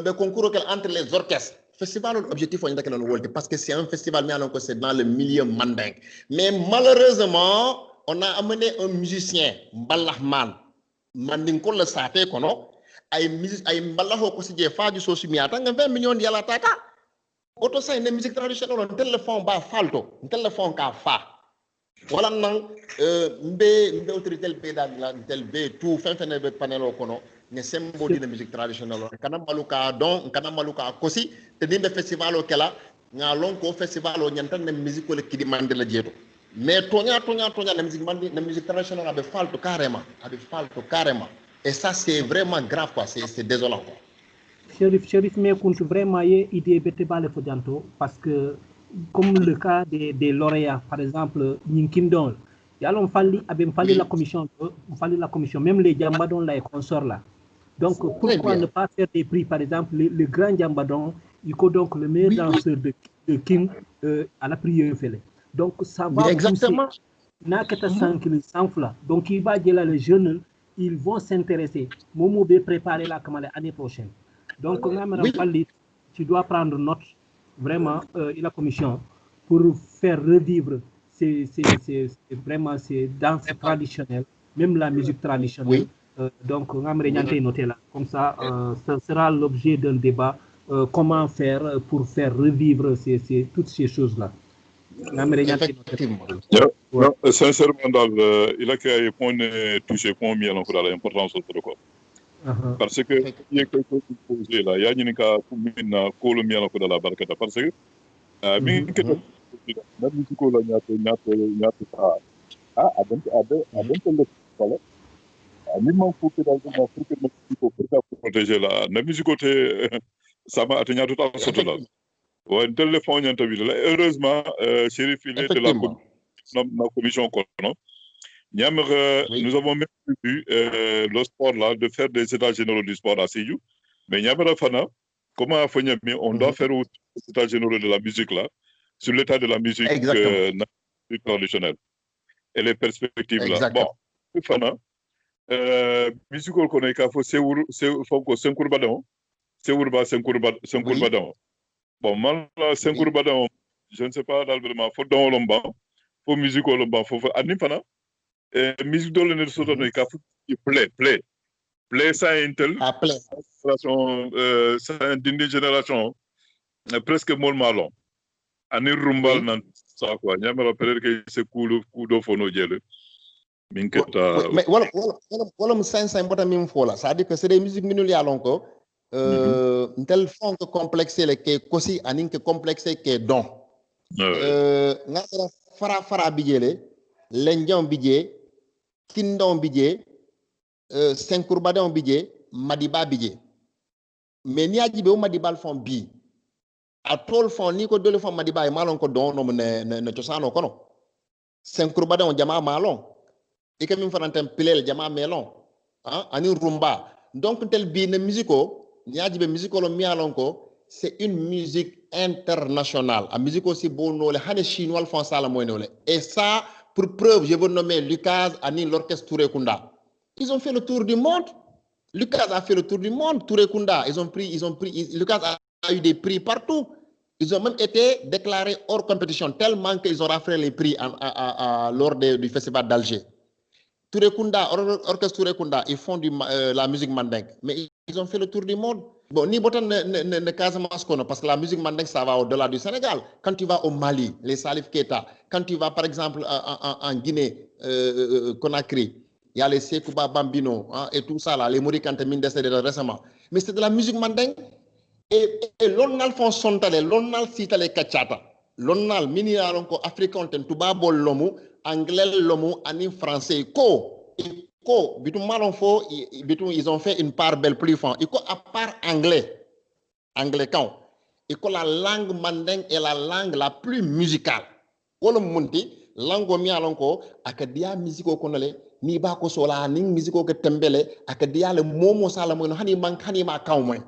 be concours kala entre les orchestres festival objectif on ndakelo wolde parce que c'est un festival mais alors que c'est dans le milieu mandingue mais malheureusement on a amené un musicien mbalahman manding ko le saté kono ay musique ay mbalaho ko sije faaju so sumiata nga 20 millions yala tata auto say ne musique traditionnelle on téléphone ba falto téléphone ka fa wala nan mbe autorité be da la tel be tout fin be panel kono ne sembo di musique traditionnelle kana maluka don kana maluka kosi te dimbe festival o kala nga lon ko festival o nyantan ne musique le kidi mande la jeto mais tonya la musique mande la musique traditionnelle be falto carrément et ça c'est vraiment grave quoi c'est désolant quoi Chérif me compte vraiment ye idée bete balé fo janto parce que comme le cas des lauréats par exemple Ninkindon yalon falli abem falli la commission même les jambadon la et consorts là donc pourquoi ne pas faire des prix par exemple le grand jambadon il faut donc le meilleur danseur de King à la prière fele donc ça va exactement nakata sankil sanfla donc il va dire là les jeunes ils vont s'intéresser momo be préparer la commande l'année prochaine donc falli tu dois prendre note vraiment la commission pour faire revivre ces vraiment ces danses traditionnelles même la musique traditionnelle donc noter là comme ça ça sera l'objet d'un débat comment faire pour faire revivre toutes ces choses là sincèrement il a créé point touché point mis à l'importance de quoi parce que il y a quelque chose qui posé là il y a une cas pour mina colombien là pour la barkata parce que mi que la musique la nyata adam le voilà minimum pour que dans pour protéger la musique ça m'a atteint tout en sorte là ouais téléphone nyanta bi là heureusement Chérif il est de la commission non nous avons même vu le sport là de faire des états généraux du sport à Sédhiou mais Niamera Fana comment on doit faire aux états généraux de la musique là sur l'état de la musique traditionnelle et les perspectives là bon Fana musical ko ka fo fonko senkurbadon bon man senkurbadon je ne sais pas dans vraiment faut don lomba faut musique lomba faut anim Fana musique de l'année sur le cas play ça intel génération ça d'une génération presque mol malon ani rumbal nan ça quoi nyamara peut-être que c'est coup do fono jele minketa mais voilà mu sensa mbota mim fola ça dit que c'est des musiques minul ya lonko tel fond que complexé le que kosi anin que complexé que don nga fara bijele lenjam bijé kindon bijé senkurbadon bijé madiba bijé mais ni ajibe o madibal fond bi a tol fond ni ko dole fond madiba e malon ko don no ne tosano kono senkurbadon jama malon e kam min fanantem pilel jama melon ani rumba donc tel bi ne musico ni ajibe musico lo mialon ko c'est une musique internationale a musique aussi bonno le hané chinois font ça la moynole et ça pour preuve je veux nommer Lucas ani l'orchestre Touré Kunda ils ont fait le tour du monde Lucas a fait le tour du monde Touré Kunda ils ont pris Lucas a eu des prix partout Ils ont même été déclarés hors compétition tellement qu'ils ont raflé les prix lors du festival d'Alger. Touré Kunda, orchestre Touré Kunda, ils font la musique mandingue, mais ils ont fait le tour du monde. Bon, ni botan ne Casamance parce que la musique mandingue, ça va au-delà du Sénégal. Quand tu vas au Mali, les Salif Keita, quand tu vas par exemple en Guinée, Conakry, il y a les Sekouba Bambino hein, et tout ça, là, les Mourikante Mindeste récemment. Mais c'est de la musique mandingue. Et l'onnal font sontale, l'onnal citale kachata, l'onnal miniaron ko africain ten tubabo lomu, anglais lomu, ani français ko bitum malon fo bitum ils ont fait une part belle plus fort. Iko à part anglais quand iko la langue mandingue est la langue la plus musicale. Wolo munti langue mi alon ko akadia musico konale ni ba ko sola ni musico ke tembele akadia le momo sala mo hani man hani ma kawmoy.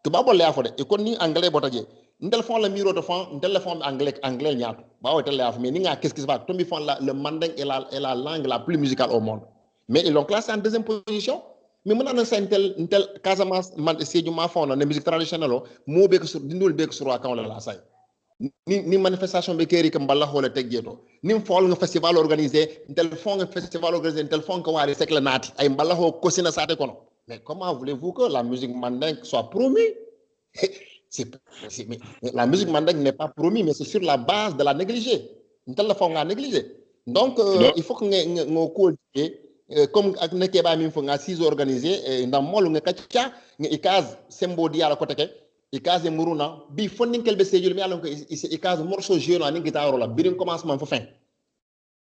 Tu vas voir les affaires. Et quand ni anglais botaje, nous font le miro de fond, nous font anglais ñaat. Bah ouais, mais ninga qu'est-ce qui se passe? Tout le font le mandingue est la langue la plus musicale au monde. Mais ils l'ont classé en deuxième position. Mais maintenant c'est une telle Casamance c'est du mafon la musique traditionnelle mo be ko sur dindul be ko sur akon la say. Ni manifestation be keri kam balla hola teggeto. Ni fol nga festival organisé, tel fond nga festival organisé, tel fond ko wari sek la nati ay balla ho kosina sate kono. Mais comment voulez-vous que la musique mandingue soit promue? La musique mandingue n'est pas promue, mais c'est sur la base de la négliger. Donc, il faut que nous cultivions, comme nous avons 6 organisés, dans le monde, nous avons sembo di ala koteke ikaze muruna bi fondin kelbe sejul mi alon ko ikaze morceau jeune ani guitare la birin commencement fo fin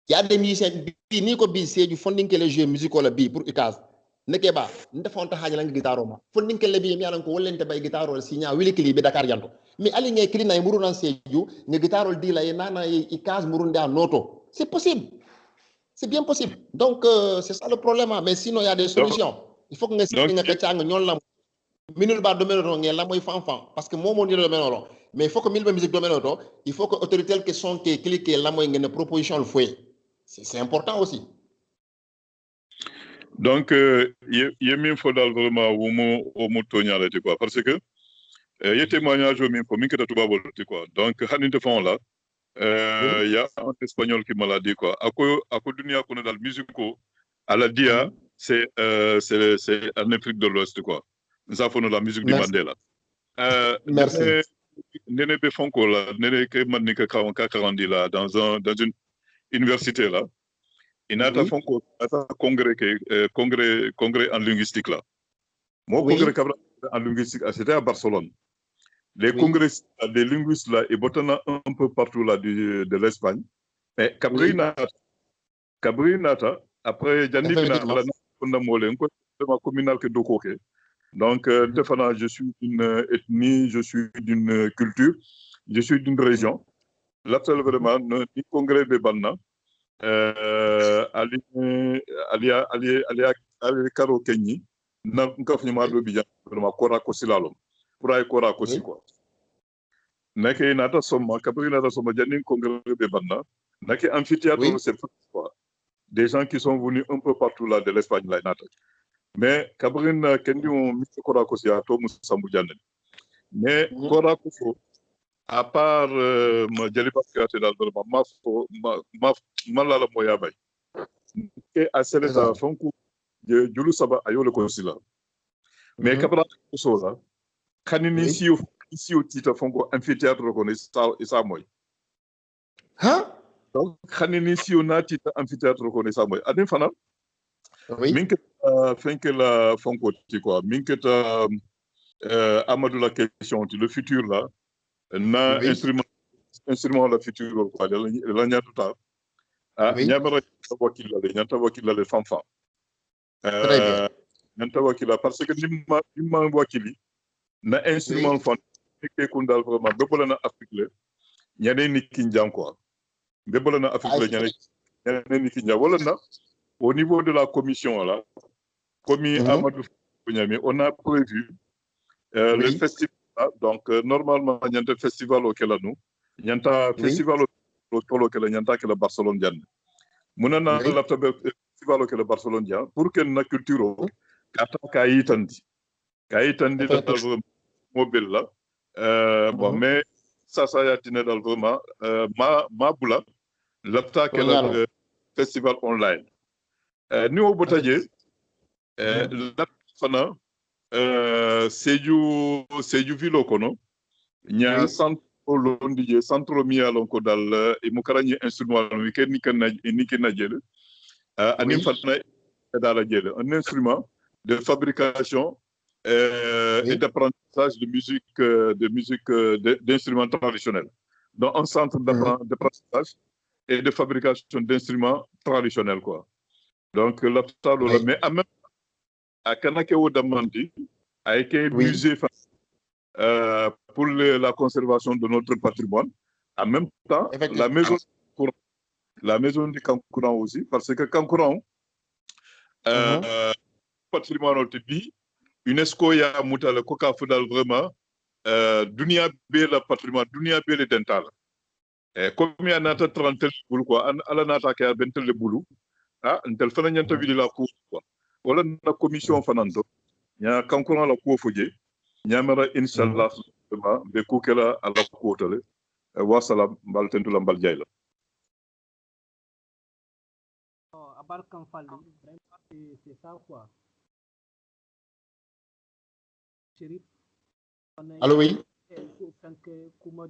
il y a des musiciens bi ni ko bi seju fondin kele jeu musical la bi pour ikaze neke ba nda fonta haja lang guitare ma fondin kele bi mi alon ko wolente bay guitare la signa wili kili be Dakar yanto mi ali ngay kili nay muruna seju ne guitare di la nana ikaze murunda noto c'est possible. C'est bien possible. Donc, c'est ça le problème. Mais sinon, il y a des solutions. Il faut que nous minul ba domino ngel la moy fanfan parce que momo ni domino mais il faut que mille musique domino il faut que autorité qui sont qui cliquer la moy ngene proposition le fouet c'est important aussi. Donc yemi fodal vraiment au mo toñale quoi parce que y témoignage au min ko min keta tuba bol quoi donc haninte fond là il y a un espagnol qui m'a dit quoi ako dunia kono dal musico à la dia c'est en Afrique de l'Ouest quoi. Nous avons la musique du Mandela. Merci. Nene Befonko là, nene ke manika karandi là dans une université là. Il a fait un congrès en linguistique là. Mon congrès en linguistique, c'était à Barcelone. Les congrès des linguistes là, et botana un peu partout là de l'Espagne. Mais Cabrinata, après Janibina, la communale que Dokoke. Donc, je suis d'une ethnie, je suis d'une culture, je suis d'une région. Là, c'est vraiment le congrès de Banna. Ali Karo Kenyi, n'a pas fait mal de bien, vraiment, Kora Kosilalo. Pour aller Kora Kosi, quoi. Nake Nata Soma, Kabri Nata Soma, Janin congrès de Banna. Nake amphithéâtre, c'est quoi. Des gens qui sont venus un peu partout là de l'Espagne, là, Nata. Mais Cabrine Kendi on mis Kora Kosi à Tomu Samboudjane. Mais Kora Koso, à part ma Djaliba Kate dans le Malala Moyabay, et à Seleta Fonku, Julu Saba Ayo le Konsila. Mais Cabra Koso là, Kanini ici au titre Fonko amphithéâtre reconnaissant et ça moi. Hein? Donc, Kanini ici au titre amphithéâtre reconnaissant moi. Adin Fana? Oui. Minke la Fonko, quoi. Minke Amadou la question, le futur là, na instrument la futur, quoi. La nyatuta. Nyamara nyata wakila le fanfa. Très bien. Nyata wakila parce que nimma wakili na instrument fan ke kundal vraiment bebola na Afrique le nyane ni kinjam quoi. Bebola na Afrique le nyane ni kinjam wala na au niveau de la commission là, commis Amadou Founyami, on a prévu le festival. Donc normalement il y a un festival auquel nous, il y a un festival auquel il y a un Barcelone diane. Munana la festival auquel Barcelone diane pour que la culture kata kaitandi dans le mobile là. Bon mais sasa yatine dal vraiment ma bula lapta ke la festival online ni o botaje la fana seju vilo kono nya centro londi centro mi alon ko dal e mo karani instrument mi ken ni ken na jele anim fana dala jele un instrument de fabrication et d'apprentissage de musique d'instruments traditionnels. Donc, un centre d'apprentissage et de fabrication d'instruments traditionnels, quoi. Donc, mais en même temps, à Kanakeo Damandi, a été musée pour la conservation de notre patrimoine. En même temps, la maison du Kankuran aussi, parce que Kankuran, patrimoine au Tibi, UNESCO ya mutala koka fudal vraiment dunia be la patrimoine dunia be le dental comme ya nata 30 bulu quoi ala nata ka bentel le bulu ntel fana nyanta vidi la ko quoi wala na commission fanando nya kankura la ko fuje nyamara inshallah be ko kala ala ko tole wa salam mbal tentu la mbal jayla abarkan falli vraiment c'est ça quoi. Chérif allo oui tanke kuma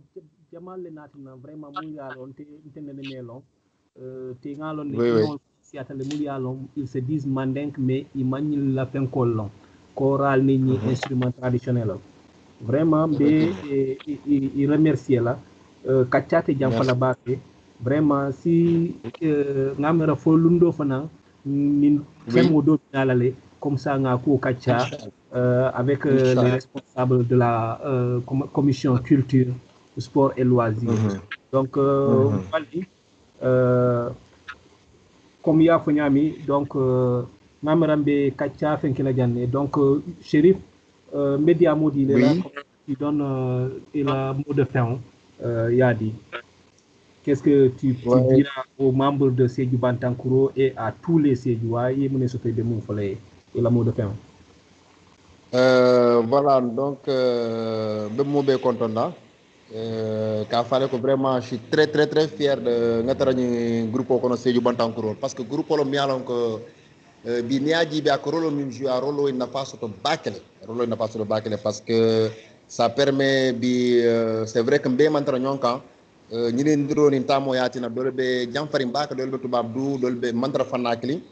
jamal le natina vraiment mu yalon te intene melon te ngalon ne siatale mu yalon ils se disent mandingue mais ils manient la penkolon choral ni instrument traditionnel vraiment be i remercier la kacciate jam fala baake vraiment si ngamera fo lundo fana min femo do dalale comme ça nga ko kaccia avec les responsables de la commission culture, sport et loisirs. Donc, comme il y a Fonyami, donc, Mamarambe Kacha Fenkela Djane. Donc, Chérif, Média Modi, il est là, qui donne la mot de fin, Yadi. Qu'est-ce que tu diras aux membres de Sédhiou Bantankuro et à tous les Sédhiouais, et la mot de fin? Voilà, donc, je suis content là. Vraiment, je suis très fier de notre groupe qu'on a Sédhiou Bantankuro. Parce que le groupe qu'on a Biniaji, il joue un rôle il n'a pas sur le bac. Parce que ça permet, c'est vrai que bien maintenant, quand nous avons dit que nous avons dit que nous avons dit que nous avons dit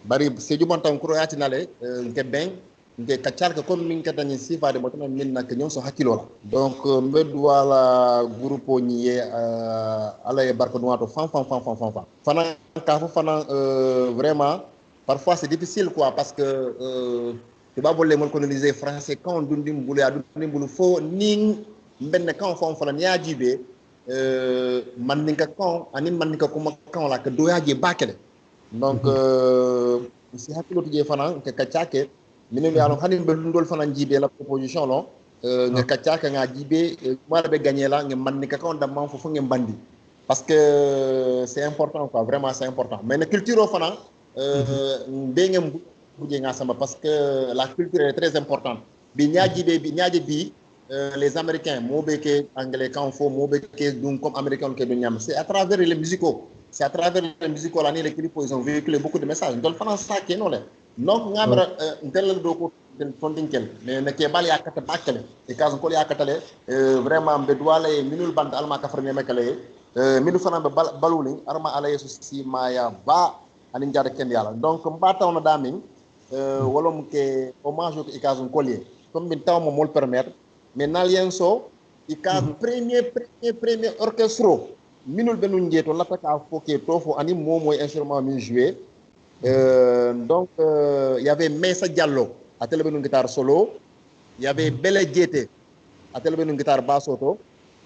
bari Sédhiou Bantankuro yatinale nke ben nke kaccal ko comme min katani sifade mo tan min nak ñon so hakkilo donc mbeddu wala groupe ñi ala e barko noato fan fana ka fo fana vraiment parfois c'est difficile quoi parce que tu ba bolle mon coloniser français quand dundim bulu adundim bulu fo ning ben kan fon fala ñajibe man ninka kan anim man ninka kuma kan la ke doyaje bakele donc si hakkilo tije fana ke kaccake minen yalon hanin be ndol fana jibe la proposition non nga kaccake nga jibe mala be gagner la nga man ka kon dam man fofu nga bandi parce que c'est important quoi vraiment c'est important mais la culture fana be ngam buje nga sama parce que la culture est très importante bi ñaaje bi les américains mo be ke anglais quand faut mo be ke dum comme américain ke do ñam c'est à travers les musicaux. C'est à travers les musiques les clips ils ont véhiculé beaucoup de messages donc pendant ça qui est non donc ngamra tel do ko den fondinkel mais ne ke bal yakata bakale e kaso ko yakata vraiment be douale minul band alma kafrne mekale minu fana be baluli arma ala yesu si maya ba ani jada ken yalla donc mbataw na damin wolom ke hommage ko e kaso collier comme min taw mo mol permettre mais nalienso e kaso premier orchestre minul benu njeto lataka foké tofo ani moy instrument mi jouer donc il y avait Messa Diallo à tel benu guitare solo, il y avait Bele Djete à tel benu guitare basse auto,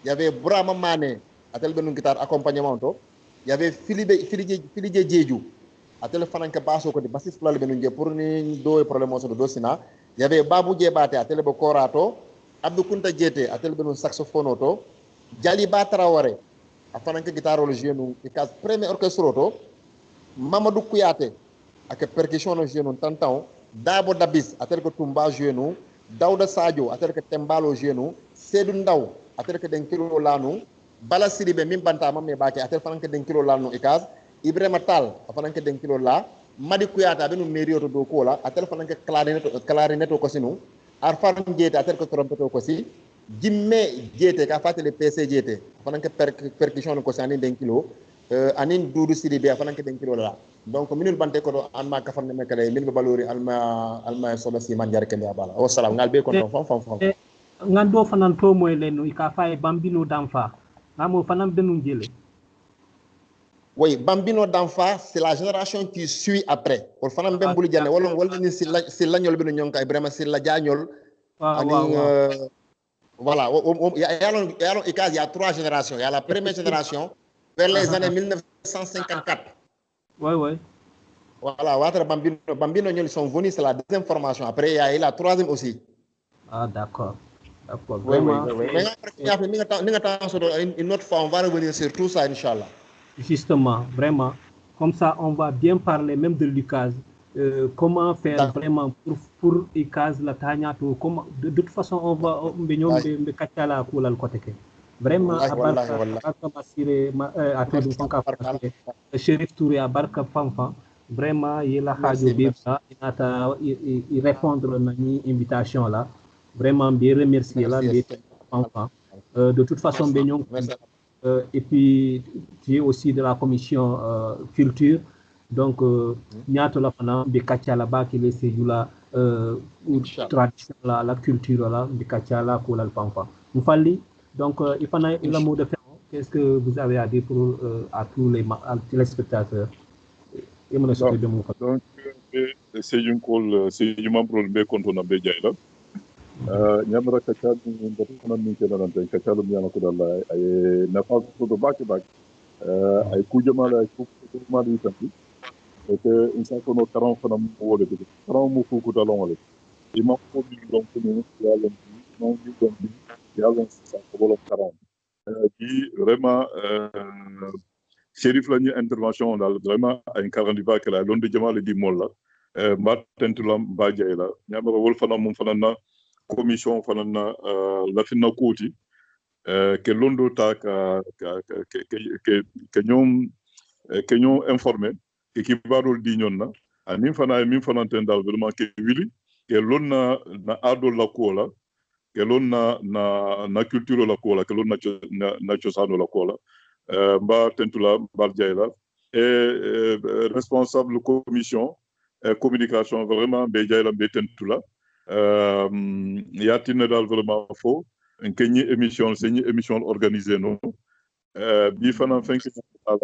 il y avait Brahma Mané à tel benu guitare accompagnement auto, il y avait Philippe Djedjou à tel fananka basse auto bassiste la benu nje pour ni do problème so do sina, il y avait Babou Djebate à tel be korato, Abdou Kunta Djete à tel benu saxophone auto, Djaliba Traoré a fananka guitare le genou et cas premier orchestre auto, Mamadou Kouyaté avec percussion no genou tantan, Dabo Dabis a tel que tumba genou, Daouda Sadio a tel que tembalo genou, Sedou Ndaw atel ke den kilo lanu bala sidibe min banta mamme bake atel fanan ke den kilo lanu ikaz Ibrahima Tall fanan ke den kilo la Madi Kuyata benu mairie to do ko la atel fanan ke clarinette ko sinu arfan jete atel ko trompette ko si jimme jete ka fatale PC jete fanan ke percussion ko sani den kilo anin dudu sidibe fanan ke den kilo la donc minul bante ko do anma ka famne mekale min be balori alma so basi man jar kende abala wa salam ngal be ko ton fam ngando fanan to moy lenu ka fay bambino d'enfa ngamo fanan benu jele. Oui, Bambino d'enfant, c'est la génération qui suit après. Pour faire un bambou diane, c'est l'agnol bino nyonka, Ibrahima c'est la diagnol. Voilà, il y a 3 générations. Il y a la première génération vers les années 1954. Oui. Voilà, Bambino ils sont venus, c'est la deuxième formation. Après, il y a la troisième aussi. Ah, d'accord. Vraiment. Une autre fois, on va revenir sur tout ça, Inch'Allah. Justement, vraiment, comme ça, on va bien parler même de l'UCAS. Comment faire vraiment pour l'UCAS, la Tagnato, de toute façon, on va me kachala kula le côté. Vraiment, à Barka Massire, à tout le Chérif Touré, à Barka Fanfan, vraiment, il a il répondre à l'invitation là. Vraiment, bien remercier là, Fanfan. De toute façon, Benyon. Et puis tu es aussi de la commission culture donc ñato la fana be katcha la ba ki le la tradition la culture la be katcha la ko la pampa mfalli donc il fana il a mot de fin qu'est-ce que vous avez à dire pour à tous les téléspectateurs et mon associé de mon donc c'est une call c'est un membre be konto na be jayla ñamra kacal ni ndotana min ke dalante kacal mi yana ko dalla ay nafa ko do baki ay kujamala ay kujama di tampi et que insa ko no taron fana mo wole de taron mo ko dalon wole ima ko bi don ko ni yalla no bi don bi yalla sa ko bolo taron di vraiment Chérif la ñu intervention dal vraiment ay karandi ba kala londe jamale di molla mba tentulam ba jayla ñamra wol fana mo fana na commission fanana la finna kuti ke londo ta ke ñom informé ke kibarol di ñonna anim fana min fana tendal vraiment ke wili ke lonna na ado la kola ke lonna na culture la kola ke lonna na ciosano la kola mba tentula mba jayla et responsable commission communication vraiment be jayla be tentula yatina dal vraiment fo kenyi émission c'est une émission organisée non bi fana fenki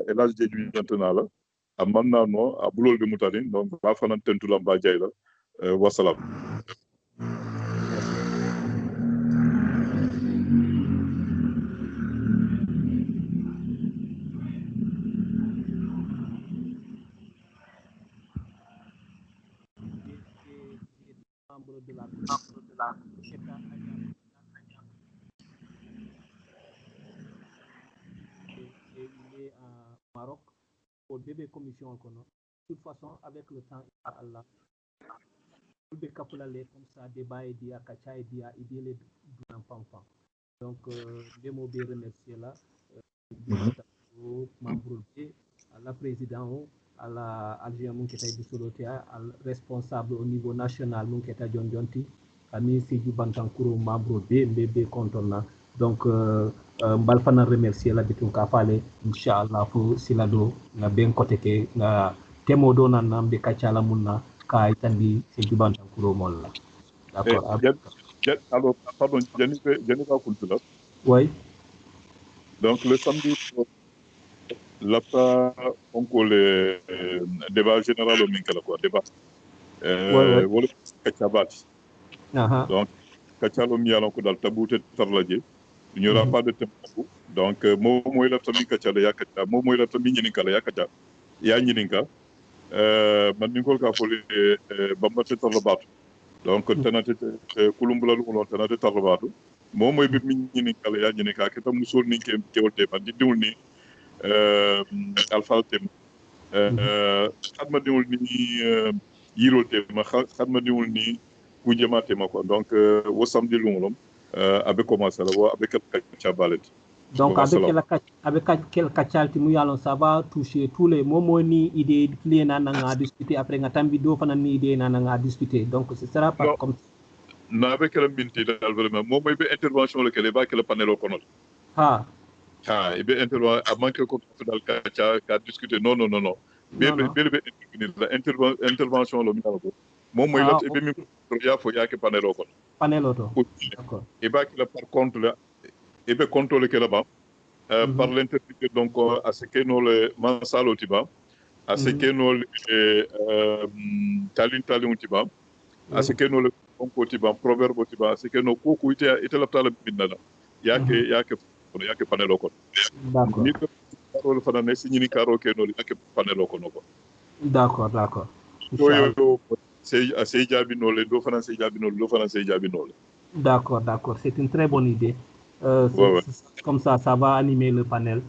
et l'âge de du maintenant là amanna no abulol be mutadin donc ba fana tentula ba jayla wassalam de la il est à Maroc pour bébé commission de toute façon avec le temps Allah be kapulale comme ça débat et dia kacha et dia idée les enfants donc demo be remercier là membre à la président à la adjoint mon qui était dissolotea responsable au niveau national mon qui était John Jonti ami Sidou Bantankuro membre be kontona donc mbal fana remercier la bitun ka fale inshallah fo silado na ben côté ke na temo do nan nambe kacha la munna ka itandi Sidou Bantankuro molla d'accord alors pardon Jennifer Kultula oui donc le samedi l'APA onko le débat général au Minkala quoi débat wala kacabati donc kacalo mi yalon ko dal tabouté tarlaje il n'y aura pas de tempo donc mo moy la tammi kacala yakata mo moy la tammi nyini kala yakata ya nyini ka man ni ko ka fole bamba te tarlabatu donc tanate kulumbula lu tanate tarlabatu mo moy bi nyini kala ya nyini ka ke tam musul ni ke wolte man di diwul ni alpha tem xadma diwul ni yirol tem xadma diwul ni ku jamaate ma ko donc wo samedi lungolom abe commencé la wo abe quel kacha balet. Donc avec quel kachalti mu yalon ça va toucher tous les moments ni idée clé na nga discuter après nga tambi do fana ni idée na nga discuter. Donc ce sera pas comme na avec la minti dal vraiment mo moy be intervention le kele ba que le panel o kono. Ha et be intervention à manque ko dal kacha ka discuter non. Be intervention lo mi ko. Mo moy lot e be mi ya fo ya ke panel o kono. Panel auto. D'accord. Et bah que par contre là et be contrôler que là-bas par l'intermédiaire donc à ce que nous le mansalo tiba à ce que nous le talin tiba à ce que nous le conco tiba proverbe tiba à ce que nous koku ite la tala binana yake panelo ko d'accord ni ko role fana ne signi karo ke no yake panelo ko no ko d'accord yo c'est jabi no le do fana c'est jabi no do fana c'est jabi no d'accord c'est une très bonne idée. Comme ça va animer le panel.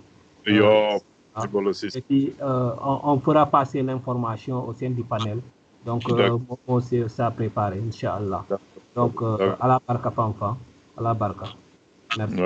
Et puis, on fera passer l'information au sein du panel. Donc, on s'est ça préparé, Inch'Allah. Donc, à la barka, Fanfa. À la barka. Merci.